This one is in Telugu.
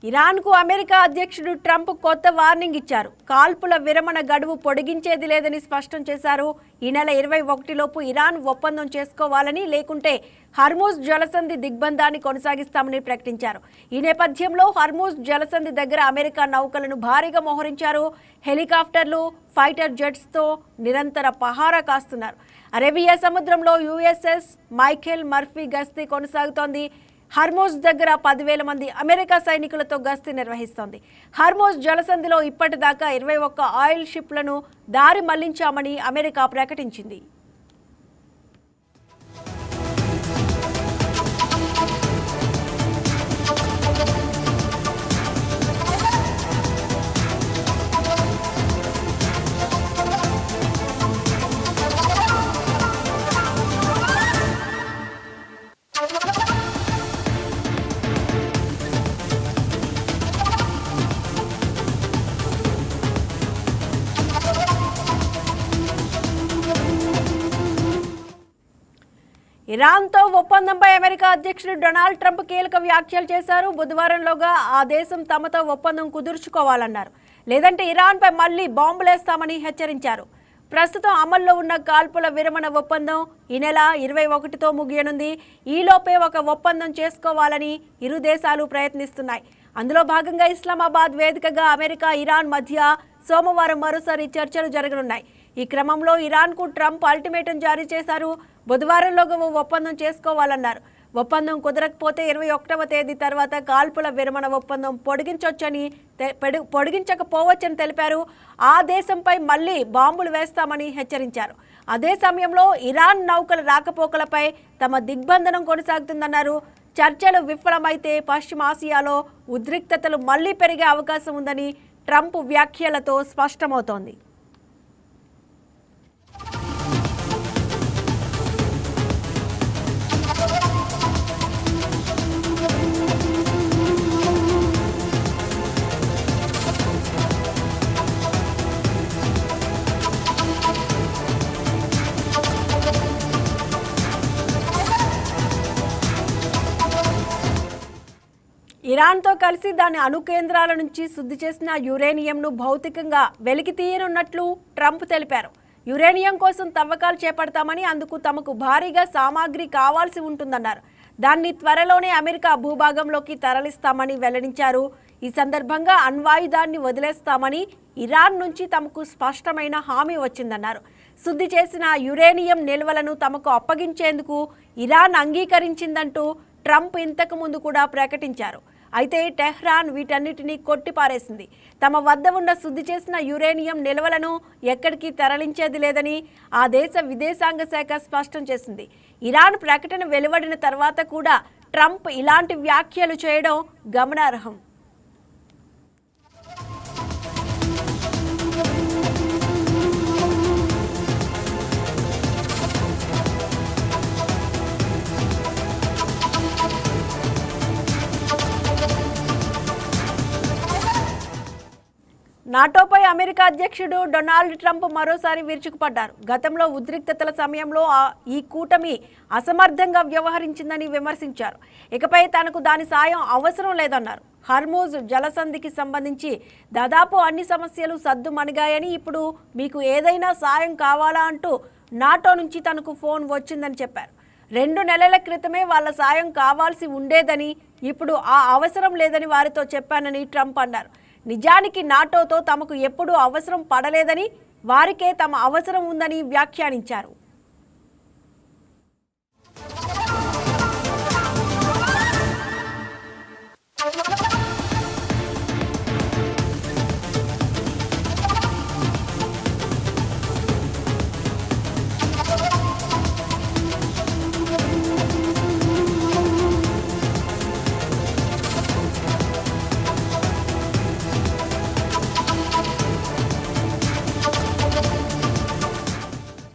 ఇరాన్కు అమెరికా అధ్యక్షుడు ట్రంప్ కొత్త వార్నింగ్ ఇచ్చారు. కాల్పుల విరమణ గడువు పొడిగించేది లేదని స్పష్టం చేశారు. ఈ నెల 21లోపు ఇరాన్ ఒప్పందం చేసుకోవాలని, లేకుంటే హర్మూజ్ జలసంధి దిగ్బంధాన్ని కొనసాగిస్తామని ప్రకటించారు. ఈ నేపథ్యంలో హర్మూజ్ జలసంధి దగ్గర అమెరికా నౌకలను భారీగా మోహరించారు. హెలికాప్టర్లు, ఫైటర్ జెట్స్తో నిరంతర పహారా కాస్తున్నారు. అరేబియా సముద్రంలో యుఎస్ఎస్ మైఖేల్ మర్ఫీ గస్తీ కొనసాగుతోంది. హర్మూజ్ దగ్గర 10,000 మంది అమెరికా సైనికులతో గస్తీ నిర్వహిస్తోంది. హర్మూజ్ జలసంధిలో ఇప్పటిదాకా 21 ఆయిల్ షిప్లను దారి మళ్లించామని అమెరికా ప్రకటించింది. ఇరాన్తో ఒప్పందంపై అమెరికా అధ్యక్షుడు డొనాల్డ్ ట్రంప్ కీలక వ్యాఖ్యలు చేశారు. బుధవారంలోగా ఆ దేశం తమతో ఒప్పందం కుదుర్చుకోవాలన్నారు. లేదంటే ఇరాన్పై మళ్లీ బాంబులేస్తామని హెచ్చరించారు. ప్రస్తుతం అమల్లో ఉన్న కాల్పుల విరమణ ఒప్పందం ఈ నెల 21తో ముగియనుంది. ఈలోపే ఒక ఒప్పందం చేసుకోవాలని ఇరు దేశాలు ప్రయత్నిస్తున్నాయి. అందులో భాగంగా ఇస్లామాబాద్ వేదికగా అమెరికా, ఇరాన్ మధ్య సోమవారం మరోసారి చర్చలు జరగనున్నాయి. ఈ క్రమంలో ఇరాన్కు ట్రంప్ అల్టిమేటం జారీ చేశారు. బుధవారంలోగా ఒప్పందం చేసుకోవాలన్నారు. ఒప్పందం కుదరకపోతే 21వ తేదీ తర్వాత కాల్పుల విరమణ ఒప్పందం పొడిగించకపోవచ్చని తెలిపారు. ఆ దేశంపై మళ్లీ బాంబులు వేస్తామని హెచ్చరించారు. అదే సమయంలో ఇరాన్ నౌకల రాకపోకలపై తమ దిగ్బంధనం కొనసాగుతుందన్నారు. చర్చలు విఫలమైతే పశ్చిమాసియాలో ఉద్రిక్తతలు మళ్లీ పెరిగే అవకాశం ఉందని ట్రంప్ వ్యాఖ్యలతో స్పష్టమవుతోంది. ఇరాన్తో కలిసి దాని అణు కేంద్రాల నుంచి శుద్ధి చేసిన యురేనియంను భౌతికంగా వెలికి తీయనున్నట్లు ట్రంప్ తెలిపారు. యురేనియం కోసం తవ్వకాలు చేపడతామని, అందుకు తమకు భారీగా సామాగ్రి కావాల్సి ఉంటుందన్నారు. దాన్ని త్వరలోనే అమెరికా భూభాగంలోకి తరలిస్తామని వెల్లడించారు. ఈ సందర్భంగా అణ్వాయుధాన్ని వదిలేస్తామని ఇరాన్ నుంచి తమకు స్పష్టమైన హామీ వచ్చిందన్నారు. శుద్ధి చేసిన యురేనియం నిల్వలను తమకు అప్పగించేందుకు ఇరాన్ అంగీకరించిందంటూ ట్రంప్ ఇంతకు ముందు కూడా ప్రకటించారు. అయితే టెహ్రాన్ వీటన్నిటినీ కొట్టిపారేసింది. తమ వద్ద ఉన్న శుద్ధి చేసిన యురేనియం నిల్వలను ఎక్కడికి తరలించేది లేదని ఆ దేశ విదేశాంగ శాఖ స్పష్టం చేసింది. ఇరాన్ ప్రకటన వెలువడిన తర్వాత కూడా ట్రంప్ ఇలాంటి వ్యాఖ్యలు చేయడం గమనార్హం. నాటోపై అమెరికా అధ్యక్షుడు డొనాల్డ్ ట్రంప్ మరోసారి విరుచుకుపడ్డారు. గతంలో ఉద్రిక్తతల సమయంలో ఈ కూటమి అసమర్థంగా వ్యవహరించిందని విమర్శించారు. ఇకపై తనకు దాని సాయం అవసరం లేదన్నారు. హర్మూజ్ జలసంధికి సంబంధించి దాదాపు అన్ని సమస్యలు సద్దుమణిగాయని, ఇప్పుడు మీకు ఏదైనా సాయం కావాలా అంటూ నాటో నుంచి తనకు ఫోన్ వచ్చిందని చెప్పారు. 2 నెలల క్రితమే వాళ్ళ సాయం కావాల్సి ఉండేదని, ఇప్పుడు ఆ అవసరం లేదని వారితో చెప్పానని ట్రంప్ అన్నారు. నిజానికి నాటోతో తమకు ఎప్పుడూ అవసరం పడలేదని, వారికే తమ అవసరం ఉందని వ్యాఖ్యానించారు.